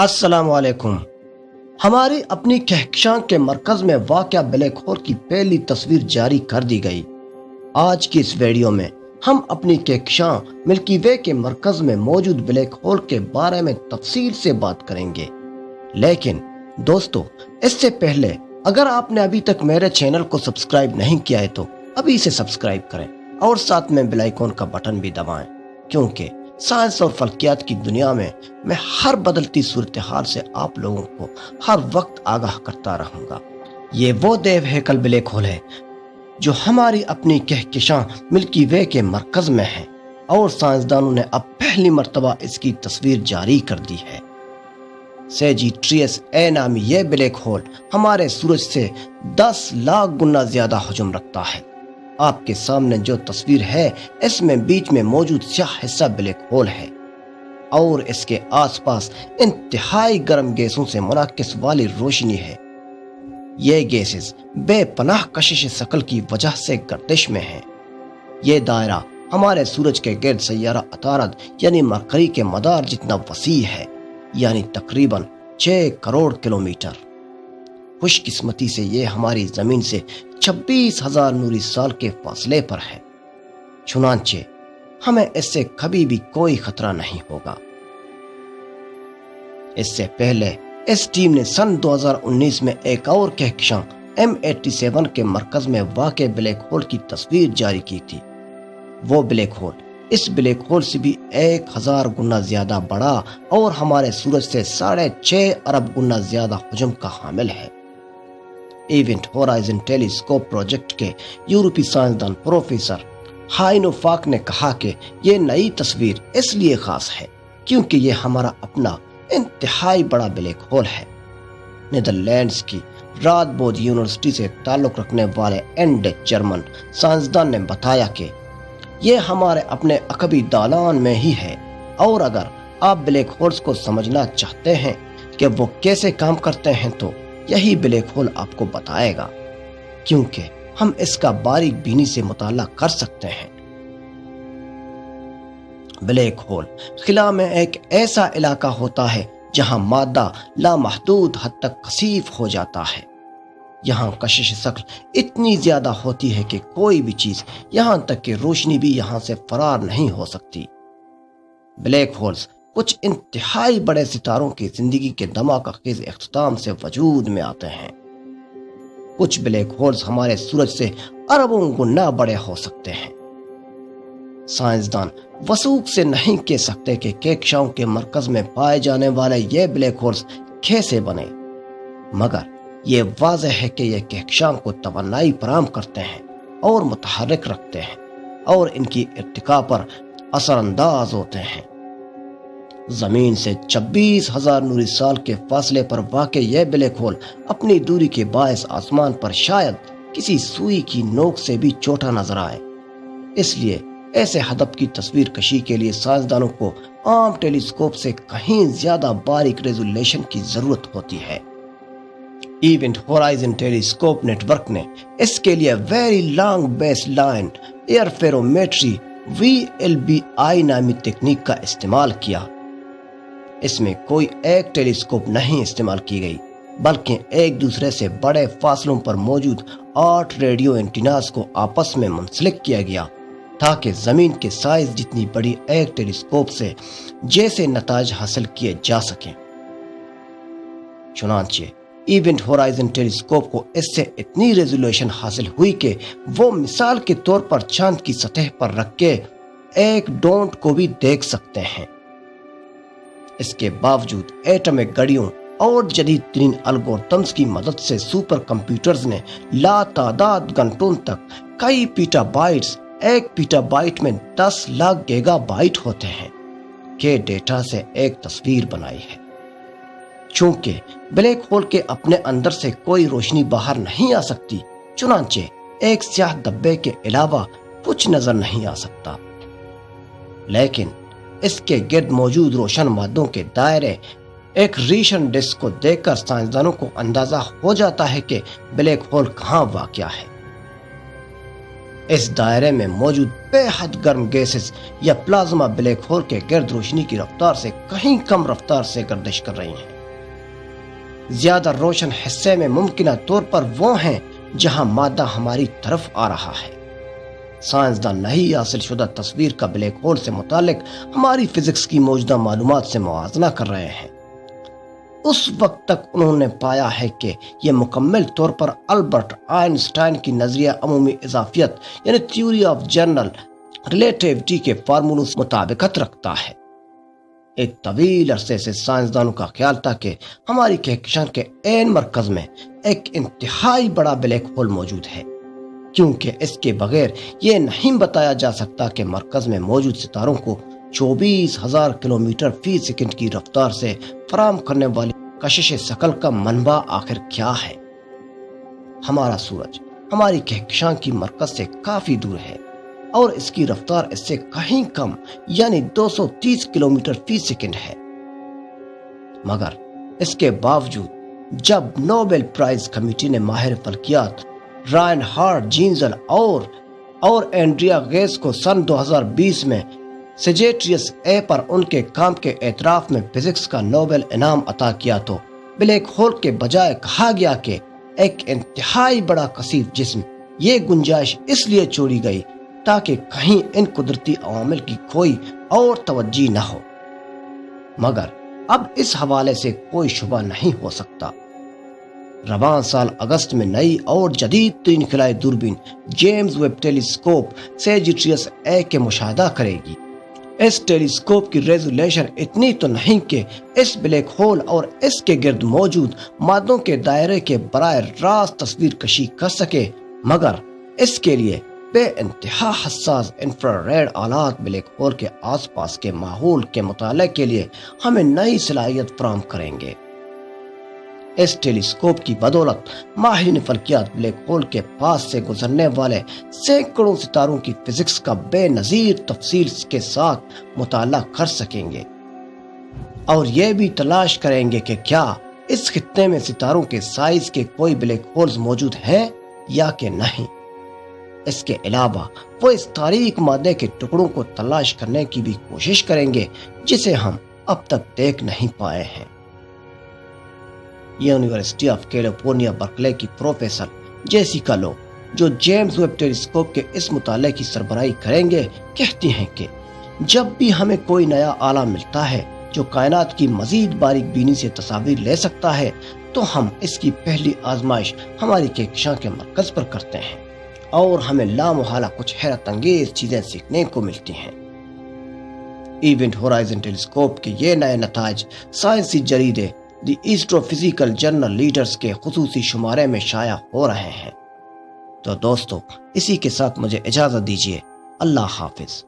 السلام علیکم۔ ہماری اپنی کہکشاں کے مرکز میں واقع بلیک ہول کی پہلی تصویر جاری کر دی گئی۔ آج کی اس ویڈیو میں ہم اپنی کہکشاں ملکی وے کے مرکز میں موجود بلیک ہول کے بارے میں تفصیل سے بات کریں گے۔ لیکن دوستو، اس سے پہلے اگر آپ نے ابھی تک میرے چینل کو سبسکرائب نہیں کیا ہے تو ابھی سے سبسکرائب کریں اور ساتھ میں بیل آئیکن کا بٹن بھی دبائیں، کیونکہ سائنس اور فلکیات کی دنیا میں ہر بدلتی صورتحال سے آپ لوگوں کو ہر وقت آگاہ کرتا رہوں گا۔ یہ وہ دیو ہیکل بلیک ہول ہے جو ہماری اپنی کہکشاں ملکی وے کے مرکز میں ہے، اور سائنسدانوں نے اب پہلی مرتبہ اس کی تصویر جاری کر دی ہے۔ سیجیٹریس اے نامی یہ بلیک ہول ہمارے سورج سے 10 لاکھ گنا زیادہ حجم رکھتا ہے۔ آپ کے سامنے جو تصویر ہے، اس میں بیچ میں موجود سیاہ حصہ بلیک ہول ہے، اور اس کے آس پاس انتہائی گرم گیسوں سے منعکس والی روشنی ہے۔ یہ گیسز بے پناہ کشش ثقل کی وجہ سے گردش میں ہیں۔ یہ دائرہ ہمارے سورج کے گرد سیارہ عطارد یعنی مرکری کے مدار جتنا وسیع ہے، یعنی تقریباً 6 کروڑ کلومیٹر۔ خوش قسمتی سے یہ ہماری زمین سے 26,000 نوری سال کے فاصلے پر ہے، چنانچہ ہمیں اس سے کبھی بھی کوئی خطرہ نہیں ہوگا۔ اس سے پہلے اس ٹیم نے سن 2019 میں ایک اور کہکشاں M87 کے مرکز میں واقع بلیک ہول کی تصویر جاری کی تھی۔ وہ بلیک ہول اس بلیک ہول سے بھی 1000 گنا زیادہ بڑا اور ہمارے سورج سے 6.5 ارب گنا زیادہ حجم کا حامل ہے۔ ایونٹ ہورائزن ٹیلی اسکوپ پروجیکٹ کے یورپی سائنسدان پروفیسر ہائنو فاک نے کہا کہ یہ نئی تصویر اس لیے خاص ہے کیونکہ یہ ہمارا اپنا انتہائی بڑا بلیک ہول ہے۔ نیدرلینڈز کی رادبود یونیورسٹی سے تعلق رکھنے والے اینڈ جرمن سائنسدان نے بتایا کہ یہ ہمارے اپنے عقبی دالان میں ہی ہے، اور اگر آپ بلیک ہولز کو سمجھنا چاہتے ہیں کہ وہ کیسے کام کرتے ہیں تو یہی بلیک ہول آپ کو بتائے گا، کیونکہ ہم اس کا باریک بینی سے مطالعہ کر سکتے ہیں۔ بلیک ہول خلا میں ایک ایسا علاقہ ہوتا ہے جہاں مادہ لامحدود حد تک کثیف ہو جاتا ہے۔ یہاں کشش ثقل اتنی زیادہ ہوتی ہے کہ کوئی بھی چیز، یہاں تک کہ روشنی بھی یہاں سے فرار نہیں ہو سکتی۔ بلیک ہولز کچھ انتہائی بڑے ستاروں کی زندگی کے دھماکہ خیز اختتام سے وجود میں آتے ہیں۔ کچھ بلیک ہولز ہمارے سورج سے اربوں گنا بڑے ہو سکتے ہیں۔ سائنسدان وثوق سے نہیں کہہ سکتے کہ کہکشاؤں کے مرکز میں پائے جانے والے یہ بلیک ہولز کیسے بنے، مگر یہ واضح ہے کہ یہ کہکشاؤں کو توانائی فراہم کرتے ہیں اور متحرک رکھتے ہیں، اور ان کی ارتقاء پر اثر انداز ہوتے ہیں۔ زمین سے 26,000 نوری سال کے فاصلے پر واقع یہ بلیک ہول اپنی دوری کے باعث آسمان پر شاید کسی سوئی کی نوک سے بھی چھوٹا نظر آئے۔ اس لیے ایسے ہدف کی تصویر کشی کے لیے سائنسدانوں کو عام ٹیلی اسکوپ سے کہیں زیادہ باریک ریزولیشن کی ضرورت ہوتی ہے۔ Event horizon telescope network نے اس کے لیے very long baseline interferometry VLBI نامی تکنیک کا استعمال کیا۔ اس میں کوئی ایک ٹیلی اسکوپ نہیں استعمال کی گئی، بلکہ ایک دوسرے سے بڑے فاصلوں پر موجود 8 ریڈیو اینٹیناز کو آپس میں منسلک کیا گیا تاکہ زمین کے سائز جتنی بڑی ایک ٹیلی اسکوپ سے جیسے نتائج حاصل کیے جا سکیں۔ چنانچہ ایونٹ ہورائزن ٹیلی اسکوپ کو اس سے اتنی ریزولوشن حاصل ہوئی کہ وہ مثال کے طور پر چاند کی سطح پر رکھ کے ایک ڈونٹ کو بھی دیکھ سکتے ہیں۔ اس کے باوجود ایٹمک گھڑیوں اور جدید ترین الگورتھمز کی مدد سے سپر کمپیوٹرز نے لا تعداد گھنٹوں تک کئی پیٹا بائٹس، ایک پیٹا بائٹ میں 10 لاکھ گیگا بائٹ ہوتے ہیں، کے ڈیٹا سے ایک تصویر بنائی ہے۔ چونکہ بلیک ہول کے اپنے اندر سے کوئی روشنی باہر نہیں آ سکتی، چنانچہ ایک سیاہ دبے کے علاوہ کچھ نظر نہیں آ سکتا، لیکن اس کے گرد موجود روشن مادوں کے دائرے ایک ریشن ڈسک کو دیکھ کر سائنسدانوں کو اندازہ ہو جاتا ہے کہ بلیک ہول کہاں واقع ہے۔ اس دائرے میں موجود بے حد گرم گیسز یا پلازما بلیک ہول کے گرد روشنی کی رفتار سے کہیں کم رفتار سے گردش کر رہی ہیں۔ زیادہ روشن حصے میں ممکنہ طور پر وہ ہیں جہاں مادہ ہماری طرف آ رہا ہے۔ سائنسدان نئی حاصل شدہ تصویر کا بلیک ہول سے متعلق ہماری فزکس کی موجودہ معلومات سے موازنہ کر رہے ہیں۔ اس وقت تک انہوں نے پایا ہے کہ یہ مکمل طور پر البرٹ آئنسٹائن کی نظریہ عمومی اضافیت یعنی تھیوری آف جنرل ریلیٹیوٹی کے فارمولوں سے مطابقت رکھتا ہے۔ ایک طویل عرصے سے سائنسدانوں کا خیال تھا کہ ہماری کہکشاں کے عین مرکز میں ایک انتہائی بڑا بلیک ہول موجود ہے، کیونکہ اس کے بغیر یہ نہیں بتایا جا سکتا کہ مرکز میں موجود ستاروں کو 24,000 کلومیٹر فی سیکنڈ کی رفتار سے فراہم کرنے والی کشش ثقل کا منبع آخر کیا ہے۔ ہمارا سورج ہماری کہکشاں کی مرکز سے کافی دور ہے اور اس کی رفتار اس سے کہیں کم یعنی 230 کلومیٹر فی سیکنڈ ہے۔ مگر اس کے باوجود جب نوبل پرائز کمیٹی نے ماہر فلکیات رائن ہارڈ جینزل اور اینڈریا گیس کو سن 2020 میں سیجیٹریس اے پر ان کے کام کے اعتراف میں فزکس کا نوبل انعام عطا کیا تو بلیک ہول کے بجائے کہا گیا کہ ایک انتہائی بڑا کثیف جسم، یہ گنجائش اس لیے چھوڑی گئی تاکہ کہیں ان قدرتی عوامل کی کوئی اور توجہ نہ ہو۔ مگر اب اس حوالے سے کوئی شبہ نہیں ہو سکتا۔ رواں سال اگست میں نئی اور جدید ترین خلائی دوربین جیمز ویب ٹیلیسکوپ سیجیٹریس اے کے مشاہدہ کرے گی۔ اس ٹیلیسکوپ کی ریزولیشن اتنی تو نہیں کہ اس بلیک ہول اور اس کے گرد موجود مادوں کے دائرے کے براہ راست تصویر کشی کر سکے، مگر اس کے لیے بے انتہا حساس انفراریڈ آلات بلیک ہول کے آس پاس کے ماحول کے مطالعے کے لیے ہمیں نئی صلاحیت فراہم کریں گے۔ اس ٹیلیسکوپ کی بدولت ماہرین فلکیات بلیک ہول کے پاس سے گزرنے والے سینکڑوں ستاروں کی فزکس کا بے نظیر تفصیل کے ساتھ مطالعہ کر سکیں گے، اور یہ بھی تلاش کریں گے کہ کیا اس خطے میں ستاروں کے سائز کے کوئی بلیک ہولز موجود ہیں یا کہ نہیں۔ اس کے علاوہ وہ اس تاریک مادے کے ٹکڑوں کو تلاش کرنے کی بھی کوشش کریں گے جسے ہم اب تک دیکھ نہیں پائے ہیں۔ یونیورسٹی آف کیلیفورنیا برکلے کی پروفیسر جیسیکا لو، جو جیمز ویب ٹیلیسکوپ کے اس مطالعے کی سربراہی کریں گے، کہتی ہیں کہ جب بھی ہمیں کوئی نیا آلہ ملتا ہے جو کائنات کی مزید باریک بینی سے تصاویر لے سکتا ہے تو ہم اس کی پہلی آزمائش ہماری کہکشاں کے مرکز پر کرتے ہیں اور ہمیں لامحالہ کچھ حیرت انگیز چیزیں سیکھنے کو ملتی ہیں۔ ایونٹ ہورائزن ٹیلیسکوپ کے یہ نئے نتائج سائنسی جریدے دی ایسٹرو فزیکل جرنل لیڈرز کے خصوصی شمارے میں شائع ہو رہے ہیں۔ تو دوستو، اسی کے ساتھ مجھے اجازت دیجیے۔ اللہ حافظ۔